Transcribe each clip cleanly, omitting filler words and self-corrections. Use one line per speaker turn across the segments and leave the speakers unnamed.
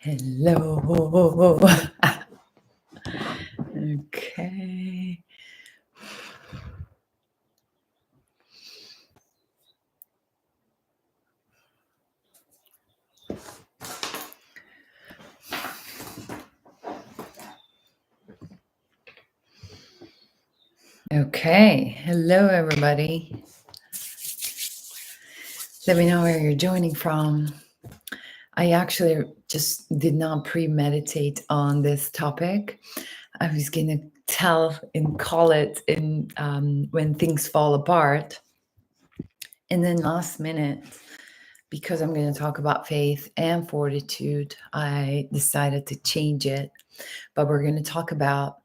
Hello. Okay. Okay. Hello, everybody. Let me know where you're joining from. I actually just did not premeditate on this topic. I was going to tell and call it in when things fall apart. And then last minute, because I'm going to talk about faith and fortitude, I decided to change it. But we're going to talk about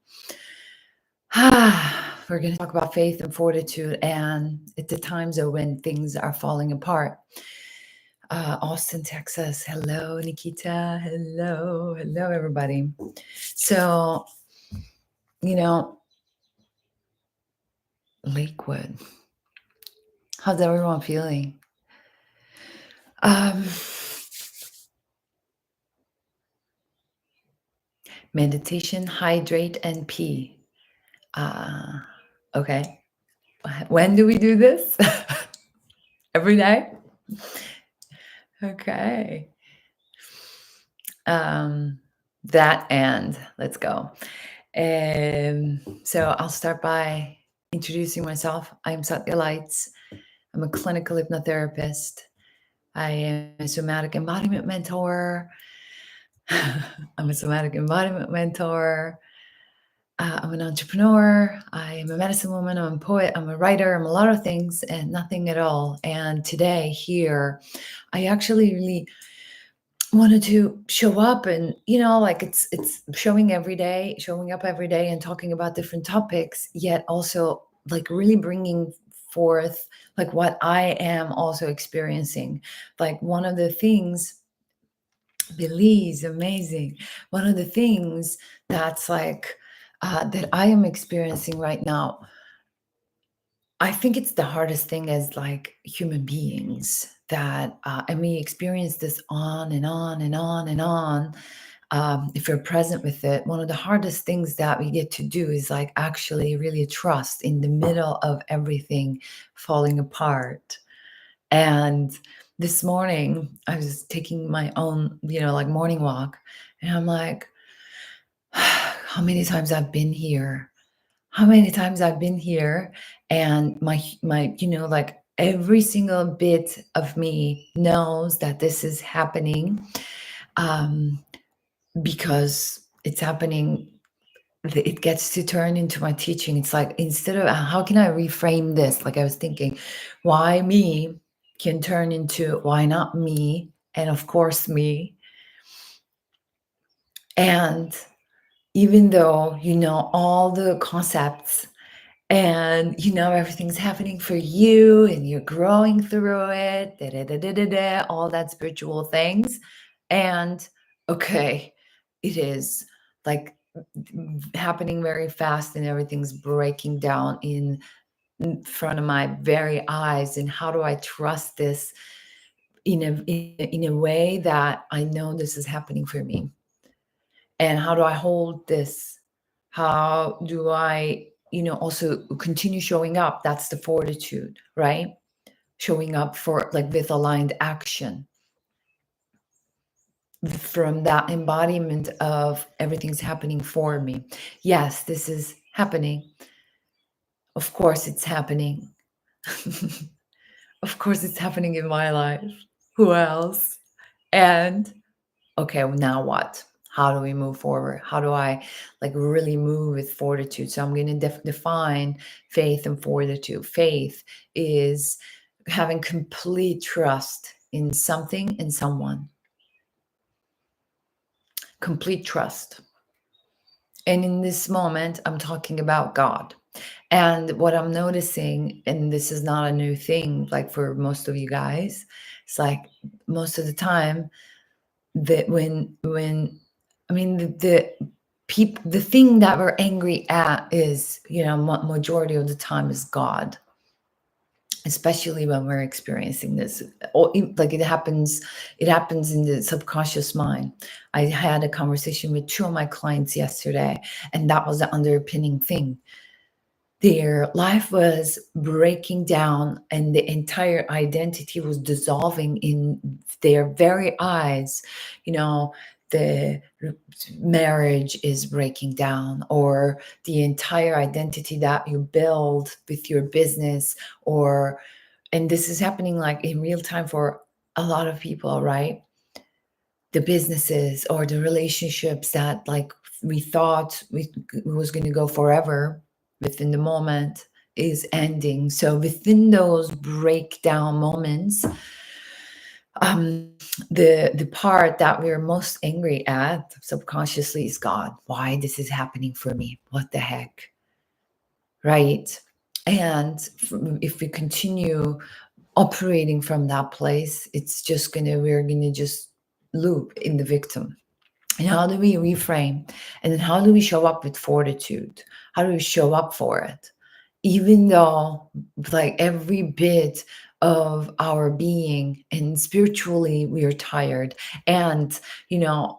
faith and fortitude, and at the times of when things are falling apart. Austin, Texas. Hello, Nikita. Hello, everybody. So, Lakewood. How's everyone feeling? Meditation, hydrate, and pee. Okay. When do we do this? Every day? Okay. That and let's go. So I'll start by introducing myself. I'm Satya Lights. I'm a clinical hypnotherapist. I am a somatic embodiment mentor. I'm an entrepreneur. I am a medicine woman. I'm a poet. I'm a writer. I'm a lot of things and nothing at all. And today here, I actually really wanted to show up and like it's showing up every day and talking about different topics, yet also like really bringing forth like what I am also experiencing. Like one of the things, Belize, amazing. One of the things that's like that I am experiencing right now, I think it's the hardest thing as like human beings that, and we experience this on and on and on and on. If you're present with it, one of the hardest things that we get to do is like actually really trust in the middle of everything falling apart. And this morning I was taking my own, like morning walk, and I'm like, how many times I've been here and my like every single bit of me knows that this is happening, because it's happening. It gets to turn into my teaching. It's like, instead of how can I reframe this, like I was thinking, why me can turn into why not me, and of course me. And even though all the concepts, and everything's happening for you and you're growing through it, all that spiritual things, and okay, it is like happening very fast and everything's breaking down in front of my very eyes. And how do I trust this in a way that I know this is happening for me? And how do I hold this? How do I also continue showing up? That's the fortitude, right? Showing up for like with aligned action from that embodiment of everything's happening for me. Yes, this is happening. Of course it's happening. Of course it's happening in my life. Who else? And okay, well, now what? How do we move forward? How do I like really move with fortitude? So I'm going to define faith and fortitude. Faith is having complete trust in something and someone. Complete trust. And in this moment, I'm talking about God. And what I'm noticing, and this is not a new thing, like for most of you guys, it's like most of the time that when I mean the people, the thing that we're angry at is majority of the time is God. especially when we're experiencing this. Like it happens in the subconscious mind. I had a conversation with two of my clients yesterday, and that was the underpinning thing. Their life was breaking down and the entire identity was dissolving in their very eyes. You know, the marriage is breaking down, or the entire identity that you build with your business, or and this is happening like in real time for a lot of people, right? The businesses or the relationships that like we thought we was going to go forever, within the moment is ending. So within those breakdown moments, the part that we're most angry at subconsciously is God. Why this is happening for me? What the heck? Right? And if we continue operating from that place, it's just we're gonna just loop in the victim. And how do we reframe? And then how do we show up with fortitude? How do we show up for it? Even though, like, every bit of our being and spiritually we are tired. And,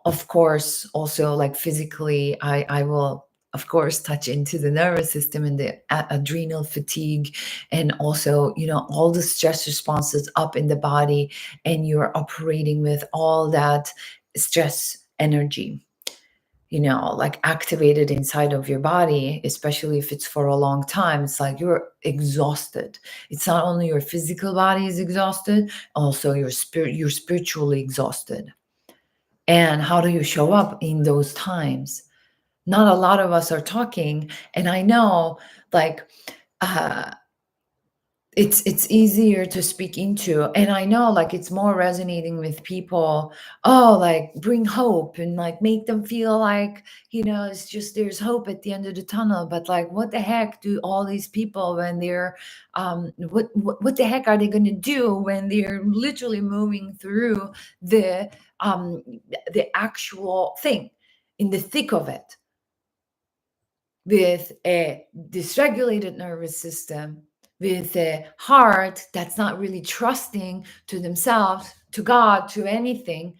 of course, also like physically, I will, of course, touch into the nervous system and the adrenal fatigue, and also, all the stress responses up in the body, and you're operating with all that stress energy, like activated inside of your body, especially if it's for a long time. It's like you're exhausted. It's not only your physical body is exhausted, also your spirit, you're spiritually exhausted. And how do you show up in those times? Not a lot of us are talking. And I know, like, uh, it's easier to speak into, and I know, like, it's more resonating with people. Oh, like, bring hope and like make them feel like, it's just there's hope at the end of the tunnel. But like, what the heck do all these people, when they're what the heck are they going to do when they're literally moving through the um the actual thing, in the thick of it, with a dysregulated nervous system, with a heart that's not really trusting to themselves, to God, to anything?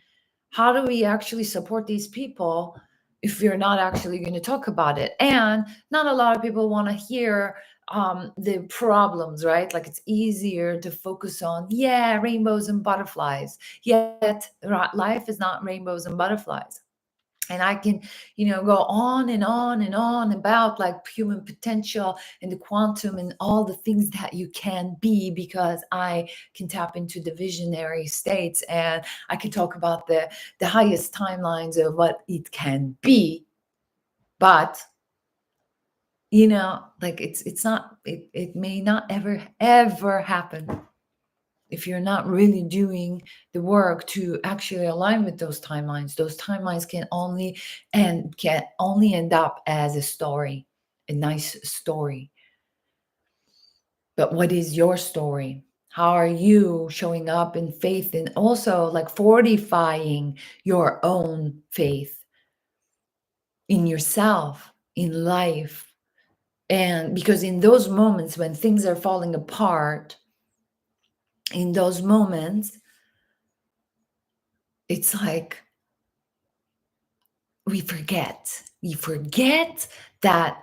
How do we actually support these people if we're not actually going to talk about it? And not a lot of people want to hear the problems, right? Like, it's easier to focus on, yeah, rainbows and butterflies. Yet life is not rainbows and butterflies. And I can, go on and on and on about like human potential and the quantum and all the things that you can be, because I can tap into the visionary states, and I can talk about the highest timelines of what it can be. But like, it's not, it may not ever happen if you're not really doing the work to actually align with those timelines. Those timelines can only end up as a story, a nice story. But what is your story? How are you showing up in faith, and also like fortifying your own faith in yourself, in life? And because in those moments when things are falling apart, in those moments, it's like we forget that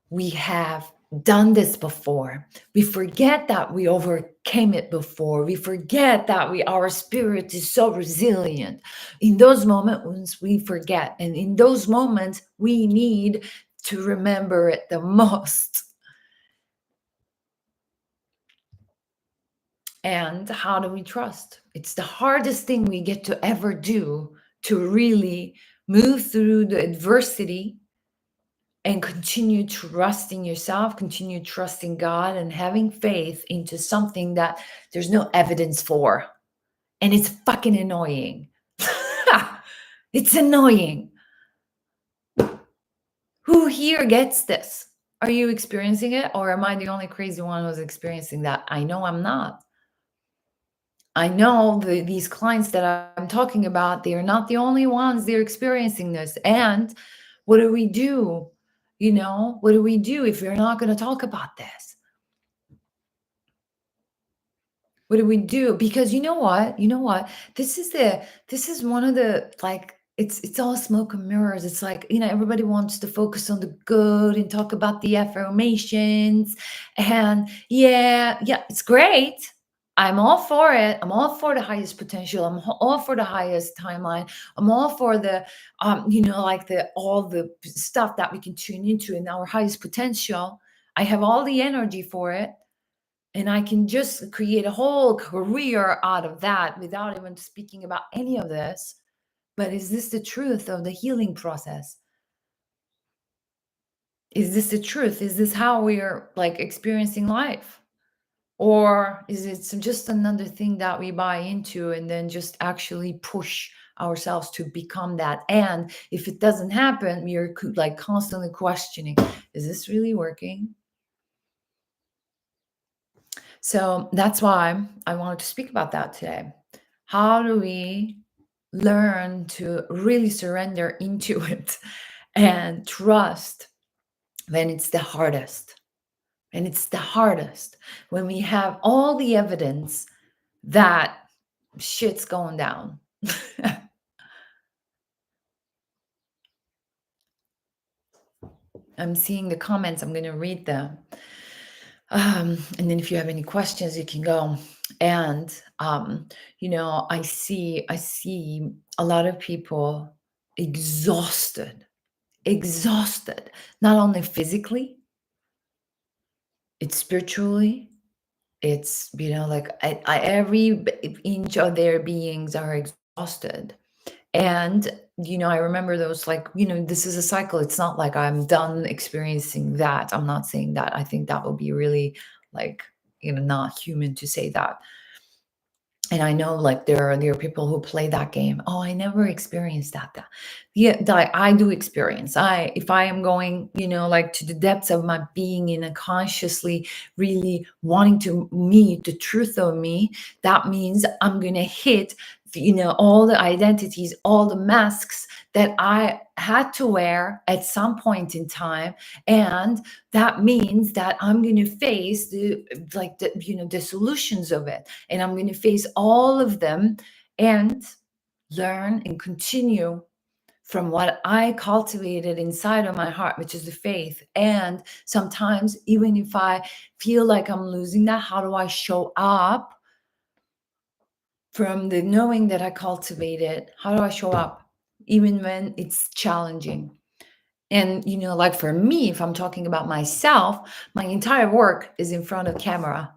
we have done this before. We forget that we overcame it before. We forget that our spirit is so resilient. In those moments we forget, and in those moments we need to remember it the most. And how do we trust? It's the hardest thing we get to ever do, to really move through the adversity and continue trusting yourself, continue trusting God, and having faith into something that there's no evidence for. And it's fucking annoying. It's annoying. Who here gets this? Are you experiencing it, or am I the only crazy one who's experiencing that? I know I'm not. I know these clients that I'm talking about, they are not the only ones. They're experiencing this. And what do we do? What do we do if we're not going to talk about this? What do we do? Because you know what? You know what? This is one of the, like, it's all smoke and mirrors. It's like, everybody wants to focus on the good and talk about the affirmations. And yeah, yeah, it's great. I'm all for it. I'm all for the highest potential. All for the highest timeline. I'm all for the like the all the stuff that we can tune into in our highest potential. I have all the energy for it, and I can just create a whole career out of that without even speaking about any of this. But is this the truth of the healing process? Is this the truth? Is this how we're like experiencing life? Or is it just another thing that we buy into and then just actually push ourselves to become that? And if it doesn't happen, we are like constantly questioning, is this really working? So that's why I wanted to speak about that today. How do we learn to really surrender into it and trust when it's the hardest? And it's the hardest when we have all the evidence that shit's going down. I'm seeing the comments. I'm going to read them. And then if you have any questions, you can go. And I see a lot of people exhausted, not only physically, it's spiritually, it's like every inch of their beings are exhausted. And I remember those, like, this is a cycle. It's not like I'm done experiencing that. I'm not saying that. I think that would be really, like, not human to say that. And I know, like, there are people who play that game. Oh, I never experienced that. Yeah, that I do experience. If I am going, like, to the depths of my being and consciously really wanting to meet the truth of me, that means I'm gonna hit, all the identities, all the masks that I had to wear at some point in time. And that means that I'm going to face the solutions of it, and I'm going to face all of them and learn and continue from what I cultivated inside of my heart, which is the faith. And sometimes, even if I feel like I'm losing that, how do I show up from the knowing that I cultivated? How do I show up even when it's challenging? And like, for me, if I'm talking about myself, my entire work is in front of camera.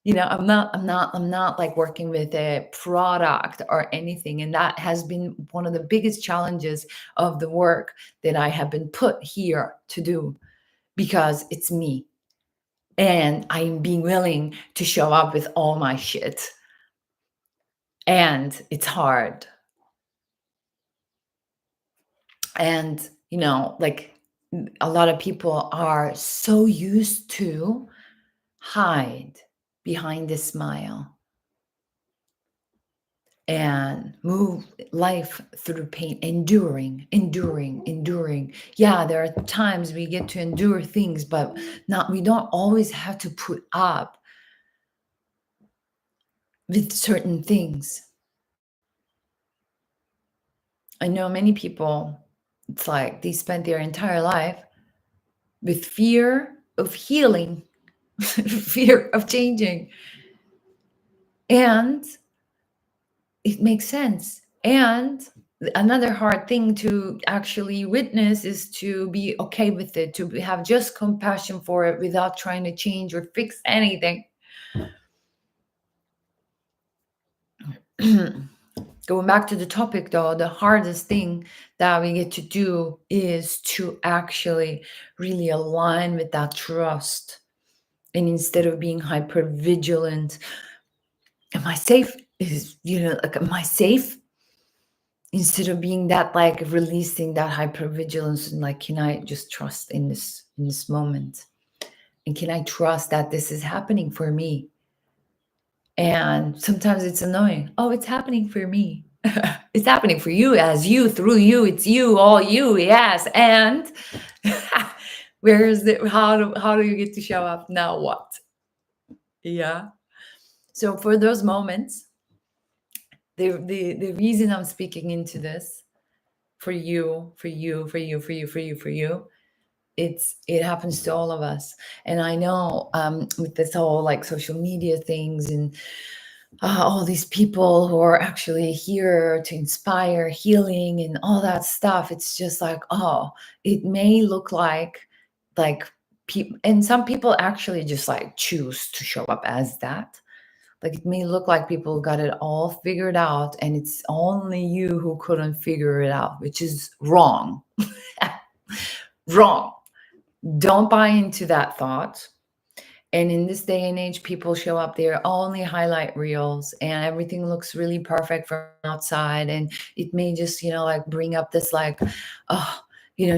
I'm not like working with a product or anything. And that has been one of the biggest challenges of the work that I have been put here to do, because it's me. And I'm being willing to show up with all my shit. And it's hard. And, like, a lot of people are so used to hide behind the smile and move life through pain, enduring. Yeah, there are times we get to endure things, but we don't always have to put up with certain things. I know many people, it's like they spent their entire life with fear of healing, fear of changing. And it makes sense. And another hard thing to actually witness is to be okay with it, to have just compassion for it without trying to change or fix anything. Going back to the topic, though, the hardest thing that we get to do is to actually really align with that trust. And instead of being hyper vigilant, am I safe? Am I safe? Instead of being that, like, releasing that hypervigilance, and like, can I just trust in this moment? And can I trust that this is happening for me? And sometimes it's annoying. Oh, it's happening for me. It's happening for you, as you, through you. It's you, all you. Yes. And where is it? How do you get to show up now? What? Yeah. So for those moments, the reason I'm speaking into this for you, for you, for you, for you, for you, for you, it happens to all of us. And I know with this whole like social media things and all these people who are actually here to inspire healing and all that stuff, it's just like, oh, it may look like people, and some people actually just like choose to show up as that. Like it may look like people got it all figured out and it's only you who couldn't figure it out, which is wrong. Wrong. Don't buy into that thought. And in this day and age, people show up there only highlight reels and everything looks really perfect from outside. And it may just, like bring up this like, oh,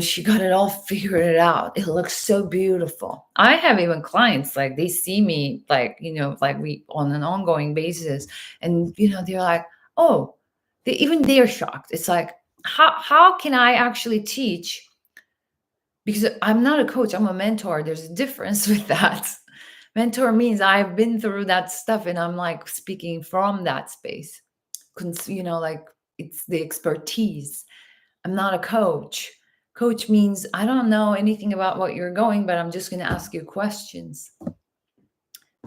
she got it all figured it out. It looks so beautiful. I have even clients like they see me like, like we on an ongoing basis. And, they're like, oh, they're shocked. It's like, how can I actually teach? Because I'm not a coach, I'm a mentor. There's a difference with that. Mentor means I've been through that stuff and I'm like speaking from that space. Like it's the expertise. I'm not a coach. Coach means I don't know anything about what you're going, but I'm just going to ask you questions.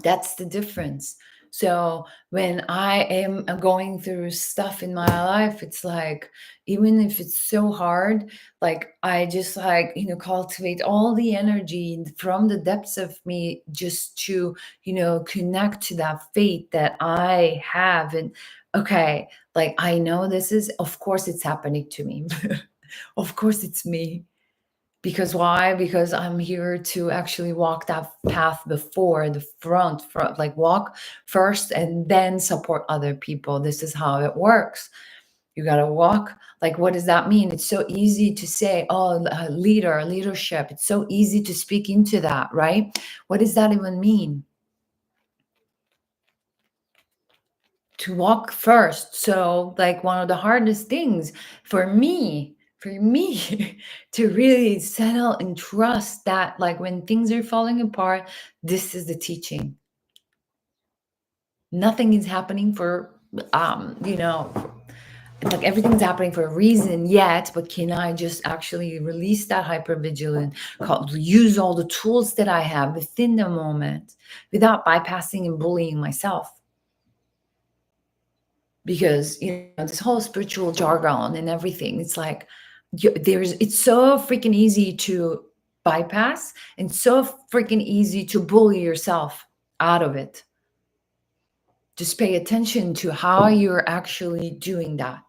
That's the difference. So when I am going through stuff in my life, it's like, even if it's so hard, like I just like, cultivate all the energy from the depths of me just to, connect to that faith that I have. And okay, like I know this is, of course it's happening to me. Of course it's me. Because why? Because I'm here to actually walk that path before the front, like walk first and then support other people. This is how it works. You got to walk. Like, what does that mean? It's so easy to say, oh, leadership. It's so easy to speak into that, right? What does that even mean? To walk first. So, like, one of the hardest things for me to really settle and trust that, like, when things are falling apart, this is the teaching. Nothing is happening for, like everything's happening for a reason yet, but can I just actually release that hypervigilant, use all the tools that I have within the moment without bypassing and bullying myself? Because this whole spiritual jargon and everything, it's like it's so freaking easy to bypass and so freaking easy to bully yourself out of it. Just pay attention to how you're actually doing that.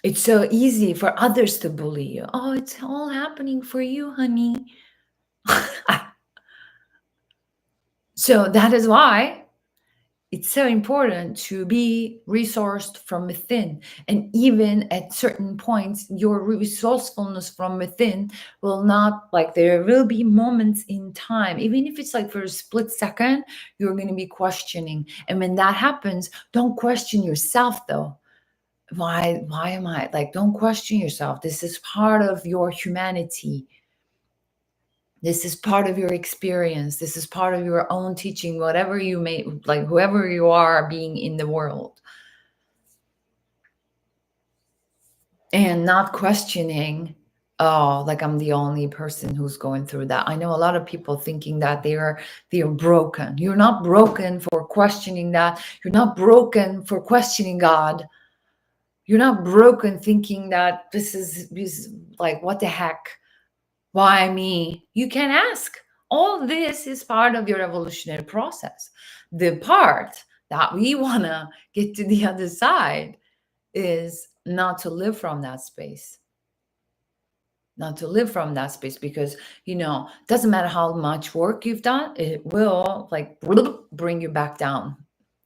It's so easy for others to bully you. Oh, it's all happening for you, honey. So that is why it's so important to be resourced from within. And even at certain points, your resourcefulness from within will not, like, there will be moments in time, even if it's like for a split second, you're going to be questioning. And when that happens, don't question yourself though. Why am I like, don't question yourself. This is part of your humanity. This is part of your experience. This is part of your own teaching, whatever you may, like whoever you are being in the world. And not questioning, oh, like I'm the only person who's going through that. I know a lot of people thinking that they're broken. You're not broken for questioning that. You're not broken for questioning God. You're not broken thinking that this is like, what the heck? Why me? You can ask. All this is part of your evolutionary process. The part that we want to get to the other side is not to live from that space. Not to live from that space, because, doesn't matter how much work you've done, it will like bring you back down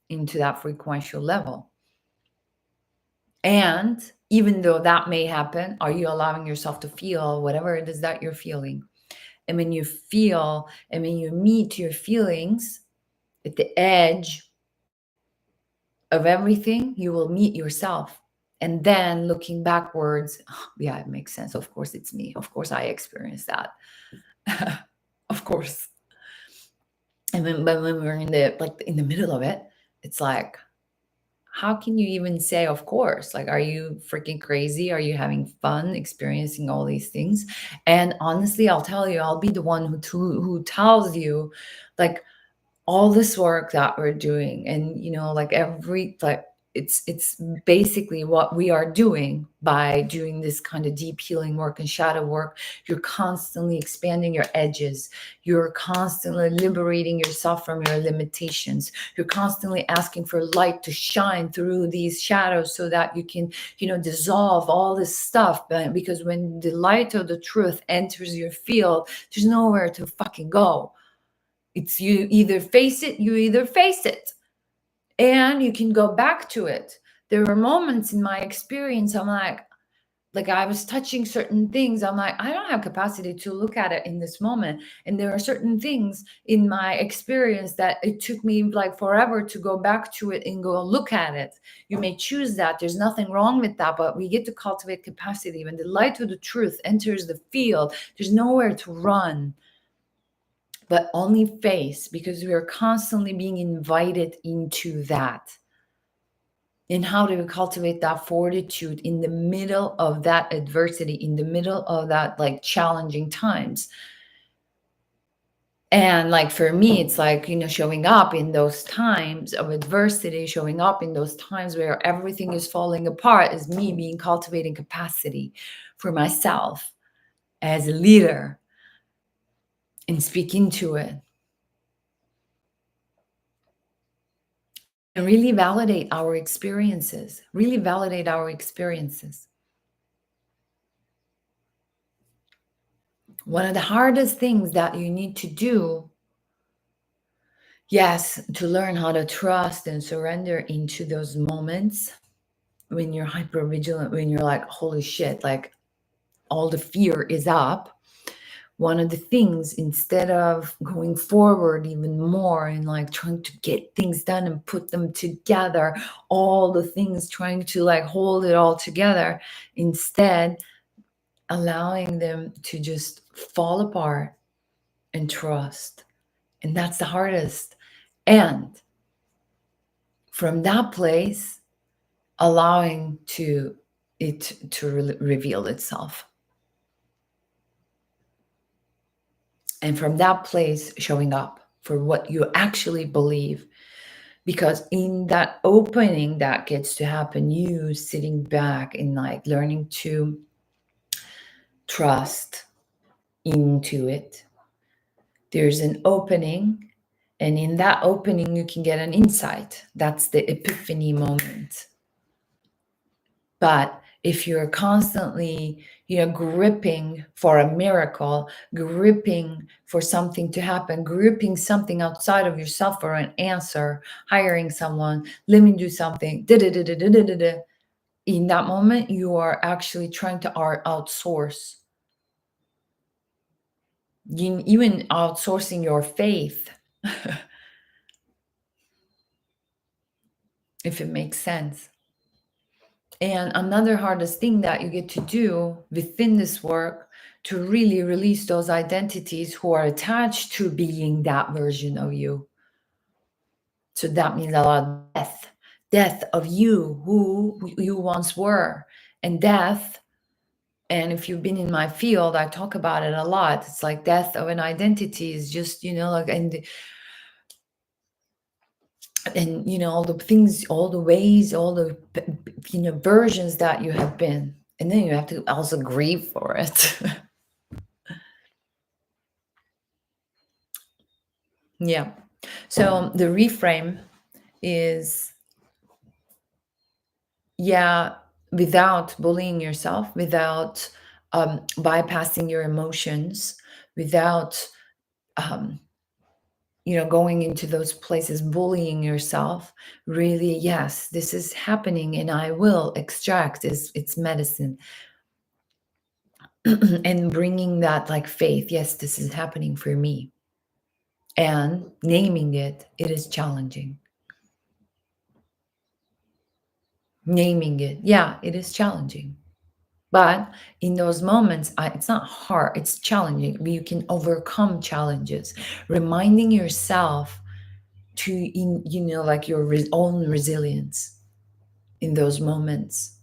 into that frequential level. And even though that may happen, are you allowing yourself to feel whatever it is that you're feeling? And when you feel and when you meet your feelings at the edge of everything, you will meet yourself. And then looking backwards, yeah, it makes sense. Of course, it's me. Of course, I experienced that. Of course. And but when we're in the like in the middle of it, it's like, how can you even say of course? Like, are you freaking crazy? Are you having fun experiencing all these things? And honestly, I'll tell you, I'll be the one who tells you, like, all this work that we're doing, and like every like it's basically what we are doing by doing this kind of deep healing work and shadow work. You're constantly expanding your edges, you're constantly liberating yourself from your limitations, you're constantly asking for light to shine through these shadows so that you can dissolve all this stuff. Because when the light of the truth enters your field, there's nowhere to fucking go. It's you either face it, and you can go back to it. There were moments in my experience, I'm like I was touching certain things. I'm like, I don't have capacity to look at it in this moment. And there are certain things in my experience that it took me like forever to go back to it and go look at it. You may choose that. There's nothing wrong with that, but we get to cultivate capacity. When the light of the truth enters the field, there's nowhere to run but only face, because we are constantly being invited into that. And how do we cultivate that fortitude in the middle of that adversity, in the middle of that like challenging times? And like for me, it's like, showing up in those times of adversity, showing up in those times where everything is falling apart, is me being cultivating capacity for myself as a leader and speak into it. And really validate our experiences, really validate our experiences. One of the hardest things that you need to do, yes, to learn how to trust and surrender into those moments when you're hyper vigilant, when you're like, holy shit, like all the fear is up. One of the things, instead of going forward even more and like trying to get things done and put them together, all the things trying to like hold it all together, instead allowing them to just fall apart and trust. And that's the hardest. And from that place, allowing it to reveal itself. And from that place, showing up for what you actually believe. Because in that opening that gets to happen, you sitting back and like learning to trust into it, there's an opening. And in that opening, you can get an insight. That's the epiphany moment. But if you're constantly, gripping for a miracle, gripping for something to happen, gripping something outside of yourself for an answer, hiring someone, let me do something, in that moment, you are actually trying to outsource. Even outsourcing your faith, if it makes sense. And another hardest thing that you get to do within this work, to really release those identities who are attached to being that version of you. So that means a lot of death of you, who you once were, and death. And if you've been in my field, I talk about it a lot. It's like death of an identity is just, like, and all the things, all the ways, all the versions that you have been, and then you have to also grieve for it. Yeah. So the reframe is, without bullying yourself, without bypassing your emotions, without going into those places, bullying yourself. Really, yes, this is happening, and I will extract its medicine. And bringing that like faith, yes, this is happening for me. And naming it is challenging. Naming it, yeah, it is challenging. But in those moments, it's not hard, it's challenging. You can overcome challenges, reminding yourself to, like your own resilience in those moments,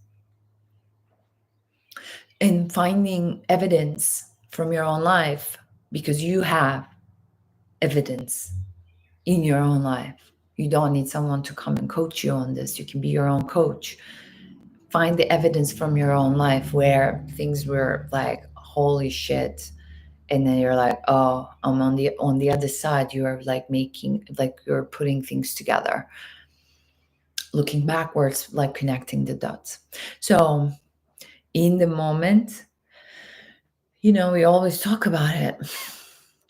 and finding evidence from your own life, because you have evidence in your own life. You don't need someone to come and coach you on this. You can be your own coach. Find the evidence from your own life where things were like, holy shit. And then you're like, oh, I'm on the other side. You're like you're putting things together, looking backwards, like connecting the dots. So in the moment, we always talk about it.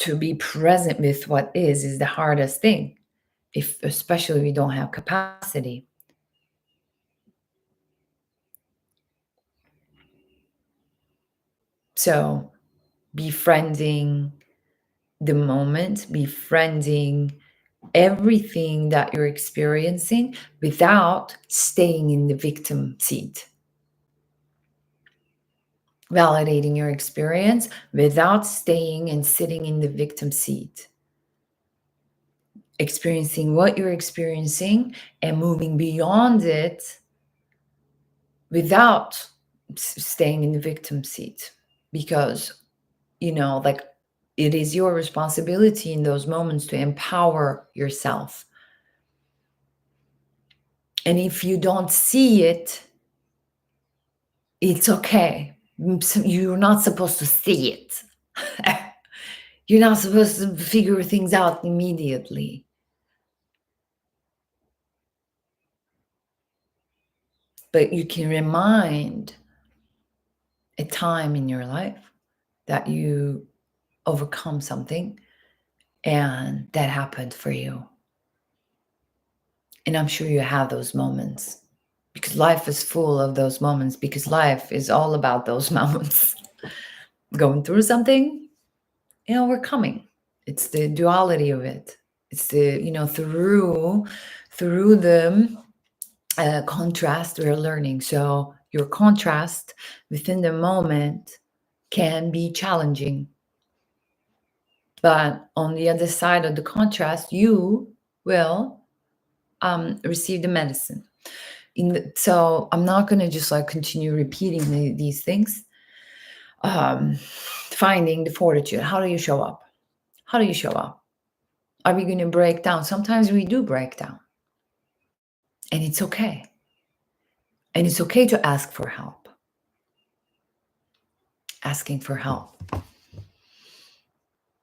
To be present with what is the hardest thing, if especially we don't have capacity. So befriending the moment, befriending everything that you're experiencing without staying in the victim seat. Validating your experience without staying and sitting in the victim seat. Experiencing what you're experiencing and moving beyond it without staying in the victim seat. Because, like, it is your responsibility in those moments to empower yourself. And if you don't see it, it's okay. You're not supposed to see it. You're not supposed to figure things out immediately. But you can remind a time in your life that you overcome something and that happened for you. And I'm sure you have those moments, because life is full of those moments, because life is all about those moments. Going through something and overcoming. It's the duality of it. It's the, through the contrast we're learning. So your contrast within the moment can be challenging. But on the other side of the contrast, you will receive the medicine. So I'm not going to just like continue repeating these things. Finding the fortitude. How do you show up? How do you show up? Are we going to break down? Sometimes we do break down. And it's okay. And it's okay to ask for help. Asking for help.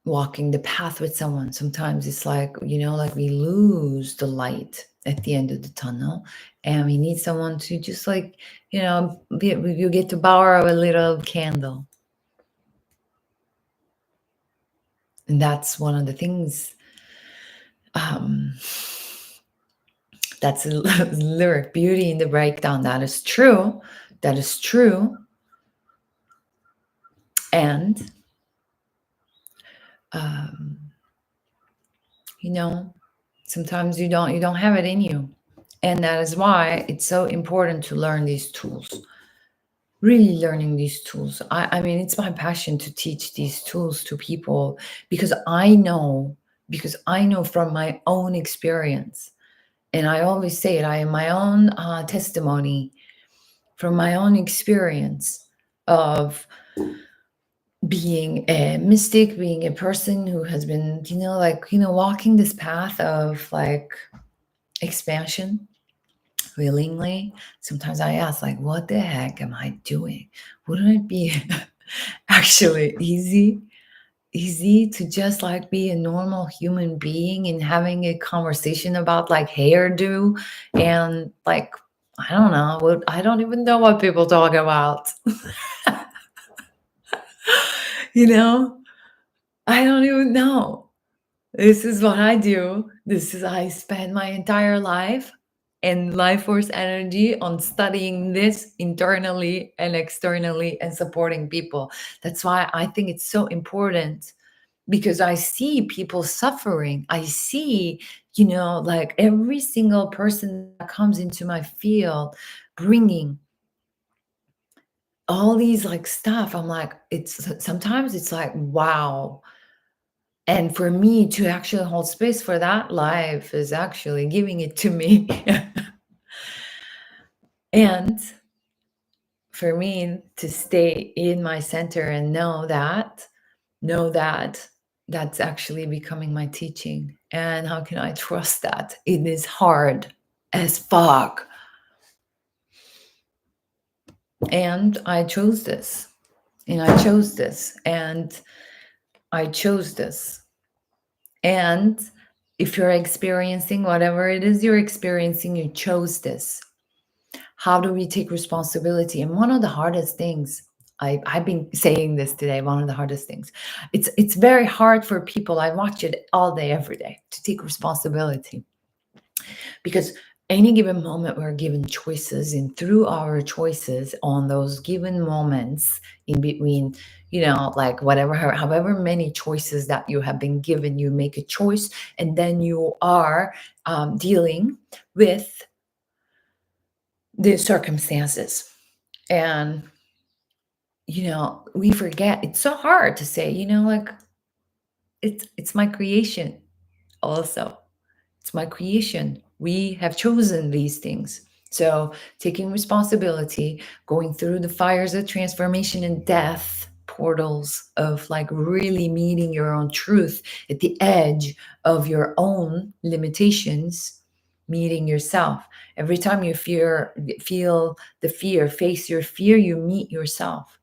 Walking the path with someone. Sometimes it's like, like we lose the light at the end of the tunnel. And we need someone to just like, you get to borrow a little candle. And that's one of the things. That's a lyric, beauty in the breakdown. That is true. That is true. And, sometimes you don't have it in you. And that is why it's so important to learn these tools. Really learning these tools. I mean, it's my passion to teach these tools to people, because I know from my own experience. And I always say it, I am my own testimony from my own experience of being a mystic, being a person who has been, walking this path of like expansion willingly. Sometimes I ask, like, what the heck am I doing? Wouldn't it be actually easy to just like be a normal human being and having a conversation about like hairdo and like, I don't know, I don't even know what people talk about. I don't even know. This is what I do. I spend my entire life and life force energy on studying this internally and externally and supporting people. That's why I think it's so important, because I see people suffering. I see, like every single person that comes into my field bringing all these like stuff. I'm like, it's sometimes it's like, wow. And for me to actually hold space for that, life is actually giving it to me. And for me to stay in my center and know that that's actually becoming my teaching. And how can I trust that? It is hard as fuck. And I chose this. And I chose this. And I chose this. And if you're experiencing whatever it is you're experiencing, you chose this. How do we take responsibility? And one of the hardest things, I've been saying this today, one of the hardest things, it's very hard for people, I watch it all day, every day, to take responsibility. Because any given moment we're given choices, and through our choices on those given moments in between, like whatever, however many choices that you have been given, you make a choice, and then you are dealing with the circumstances. And we forget, it's so hard to say, like, it's my creation also. It's my creation. We have chosen these things. So taking responsibility, going through the fires of transformation and death, portals of like really meeting your own truth at the edge of your own limitations, meeting yourself. Every time you feel the fear, face your fear, you meet yourself,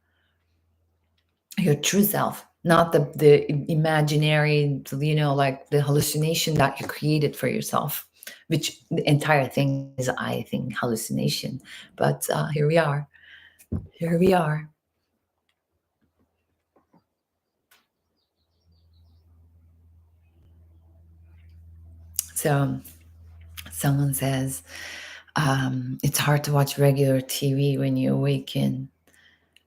your true self, not the imaginary, like the hallucination that you created for yourself, which the entire thing is, I think, hallucination. But here we are. Here we are. So someone says, it's hard to watch regular TV when you awaken.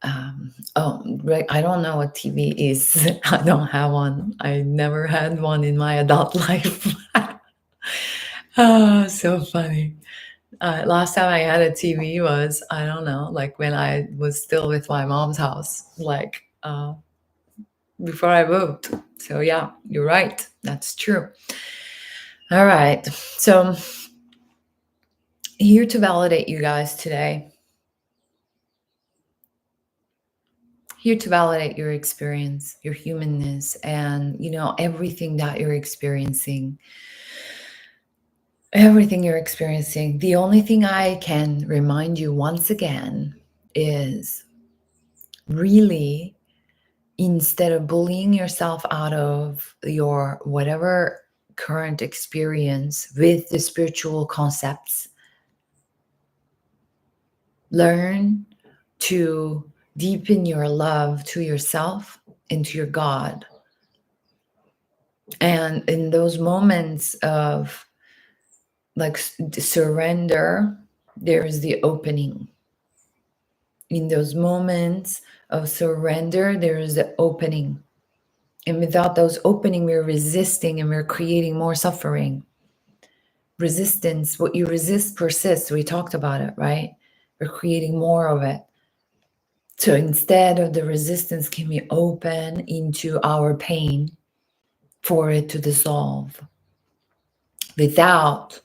I don't know what TV is. I don't have one. I never had one in my adult life. Oh, so funny. Last time I had a TV was, I don't know, like when I was still with my mom's house, like before I moved. So yeah, you're right. That's true. All right. So here to validate you guys today. Here to validate your experience, your humanness, and everything that you're experiencing. Everything you're experiencing. The only thing I can remind you once again is really, instead of bullying yourself out of your whatever current experience with the spiritual concepts, learn to deepen your love to yourself and to your God. And in those moments of like surrender, there is the opening. In those moments of surrender, there is the opening. And without those opening, we're resisting and we're creating more suffering. Resistance, what you resist persists. We talked about it, right? We're creating more of it. So instead of the resistance, can we open into our pain for it to dissolve without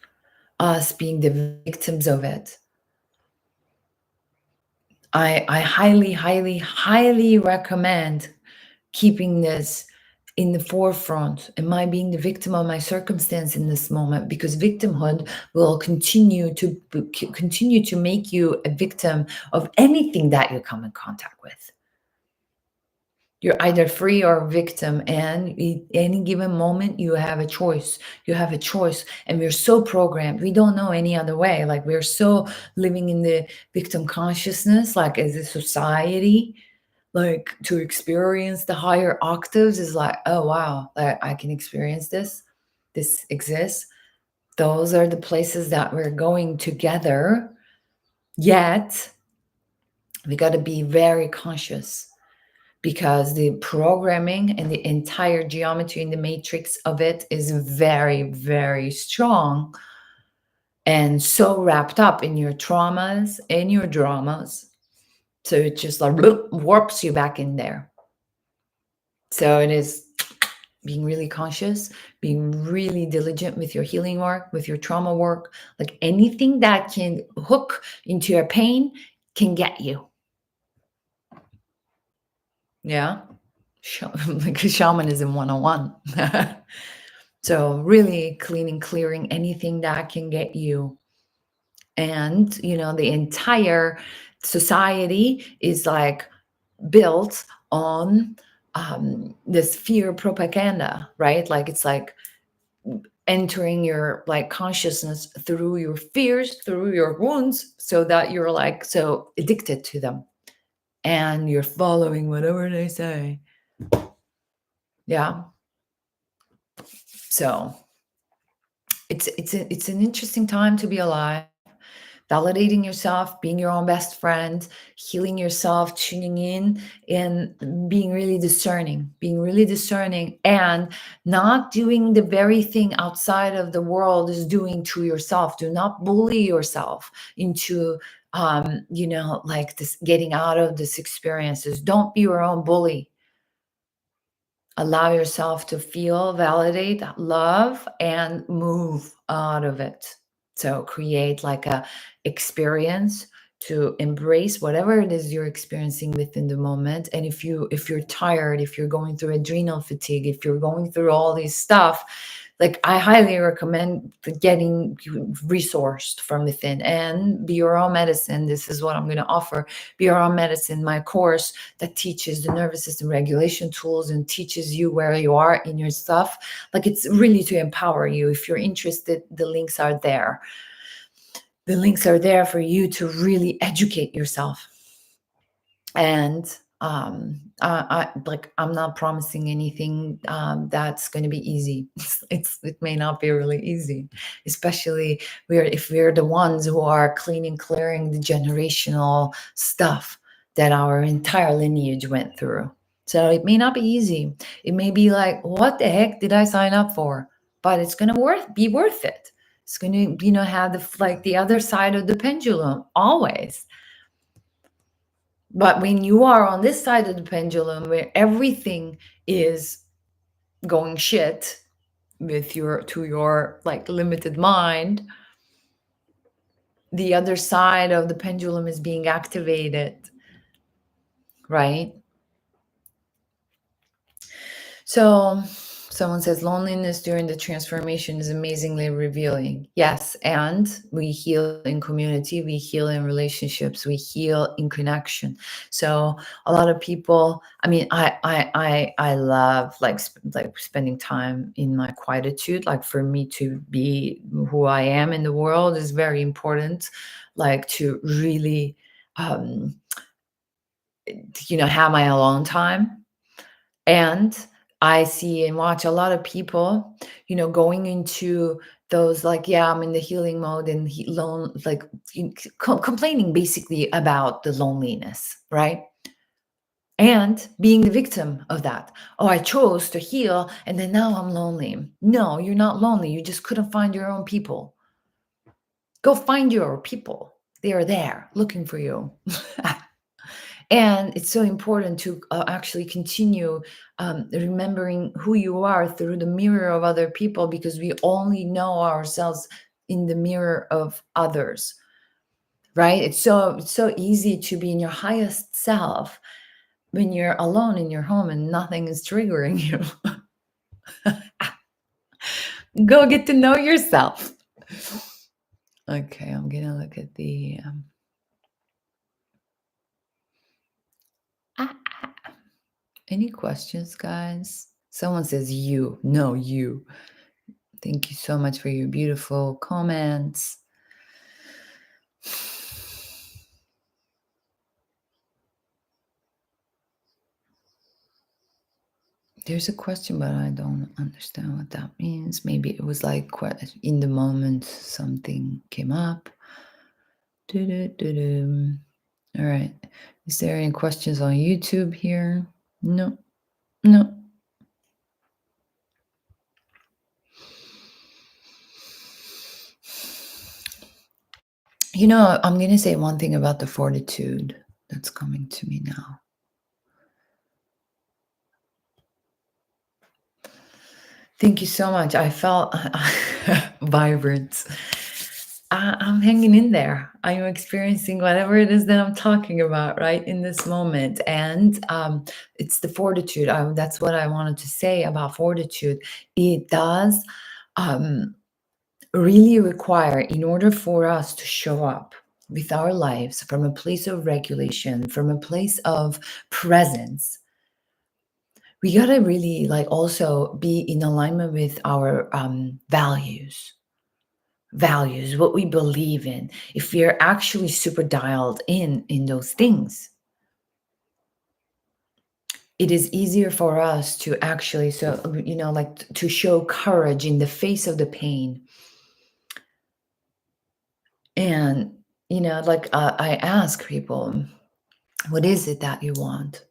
us being the victims of it? I highly, highly, highly recommend keeping this in the forefront. Am I being the victim of my circumstance in this moment? Because victimhood will continue to make you a victim of anything that you come in contact with. You're either free or victim, and at any given moment you have a choice. You have a choice, and we're so programmed, we don't know any other way. Like, we're so living in the victim consciousness, like as a society. Like, to experience the higher octaves is like, oh wow, like I can experience this exists. Those are the places that we're going together. Yet we got to be very conscious, because the programming and the entire geometry in the matrix of it is very, very strong, and so wrapped up in your traumas and your dramas. So it just like bloop, warps you back in there. So it is being really conscious, being really diligent with your healing work, with your trauma work. Like anything that can hook into your pain can get you. Yeah. Like shamanism 101. So really clearing anything that can get you. And, the entire society is like built on this fear propaganda, right? Like it's like entering your like consciousness through your fears, through your wounds, so that you're like so addicted to them and you're following whatever they say. Yeah. So it's an interesting time to be alive, validating yourself, being your own best friend, healing yourself, tuning in, and being really discerning, and not doing the very thing outside of the world is doing to yourself. Do not bully yourself into, like this, getting out of this experiences. Don't be your own bully. Allow yourself to feel, validate, love, and move out of it. So create like a experience to embrace whatever it is you're experiencing within the moment. And if you're tired, if you're going through adrenal fatigue, if you're going through all these stuff, like I highly recommend getting resourced from within and be your own medicine. This is what I'm going to offer. Be your own medicine, my course that teaches the nervous system regulation tools and teaches you where you are in your stuff. Like it's really to empower you. If you're interested, the links are there. The links are there for you to really educate yourself. And I'm not promising anything that's going to be easy. It may not be really easy, especially if we're the ones who are clearing the generational stuff that our entire lineage went through. So it may not be easy. It may be like, what the heck did I sign up for? But it's going to be worth it. It's going to, have the other side of the pendulum always. But when you are on this side of the pendulum where everything is going shit to your like limited mind, the other side of the pendulum is being activated, right? So someone says loneliness during the transformation is amazingly revealing. Yes, and we heal in community, we heal in relationships, we heal in connection. So a lot of people, I mean, I love like spending time in my quietude. Like for me to be who I am in the world is very important. Like to really, have my alone time. And I see and watch a lot of people, going into those like, yeah, I'm in the healing mode and like complaining basically about the loneliness, right? And being the victim of that. Oh, I chose to heal and then now I'm lonely. No, you're not lonely. You just couldn't find your own people. Go find your people. They are there looking for you. And it's so important to actually continue remembering who you are through the mirror of other people, because we only know ourselves in the mirror of others, right? It's so easy to be in your highest self when you're alone in your home and nothing is triggering you. Go get to know yourself. Okay, I'm gonna look at the any questions, guys? Someone says you. No, you. Thank you so much for your beautiful comments. There's a question, but I don't understand what that means. Maybe it was like in the moment something came up. All right. Is there any questions on YouTube here? No. No. I'm going to say one thing about the fortitude. that's coming to me now. Thank you so much. I felt vibrant. I'm hanging in there. I'm experiencing whatever it is that I'm talking about right in this moment. And it's the fortitude. That's what I wanted to say about fortitude. It does really require, in order for us to show up with our lives from a place of regulation, from a place of presence, we got to really like also be in alignment with our values, what we believe in. If we are actually super dialed in those things, it is easier for us to actually, so like to show courage in the face of the pain. And like I ask people, what is it that you want?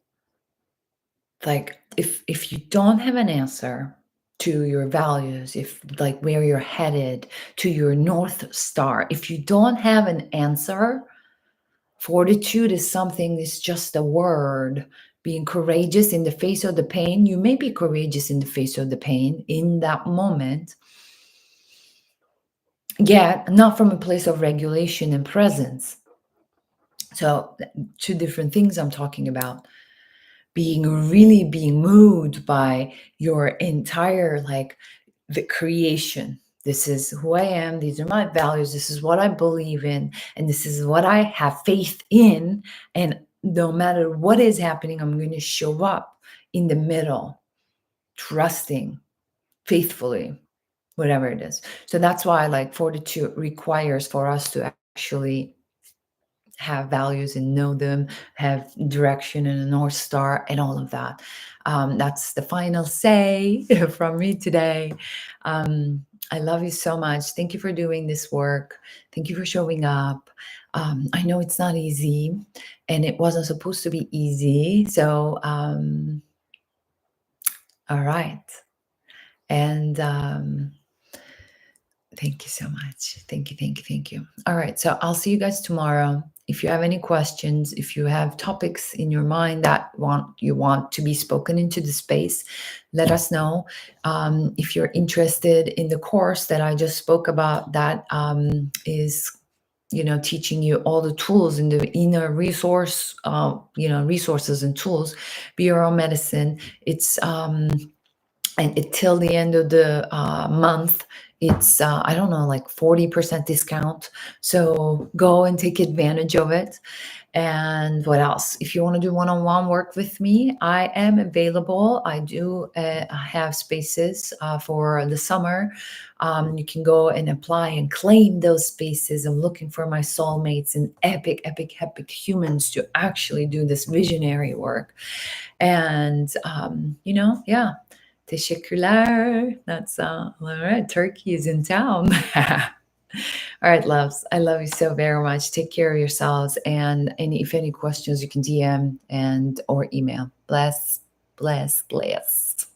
Like if you don't have an answer to your values, if like where you're headed, to your North Star, if you don't have an answer, fortitude is something, it's just a word. Being courageous in the face of the pain, you may be courageous in the face of the pain in that moment, yet not from a place of regulation and presence. So two different things I'm talking about. Really being moved by your entire, like, the creation. This is who I am, these are my values, this is what I believe in, and this is what I have faith in. And no matter what is happening, I'm going to show up in the middle, trusting faithfully, whatever it is. So that's why, like, fortitude requires for us to actually have values and know them, have direction and a North Star and all of that. That's the final say from me today. I love you so much. Thank you for doing this work. Thank you for showing up. I know it's not easy, and it wasn't supposed to be easy. So, all right. And thank you so much. Thank you, thank you, thank you. All right. So I'll see you guys tomorrow. If you have any questions, if you have topics in your mind that you want to be spoken into the space, let us know. If you're interested in the course that I just spoke about, that is teaching you all the tools in the inner resources and tools, Be Your Own Medicine. It's and till the end of the month, it's I don't know, like 40% discount. So go and take advantage of it. And what else? If you want to do one-on-one work with me, I am available. I do have spaces for the summer. You can go and apply and claim those spaces. I'm looking for my soulmates and epic humans to actually do this visionary work. And yeah. Teşekkürler. That's all right. Turkey is in town. All right, loves. I love you so very much. Take care of yourselves. And if any questions, you can DM or email. Bless, bless, bless.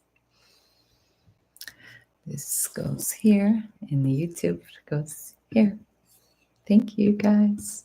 This goes here, and the YouTube goes here. Thank you, guys.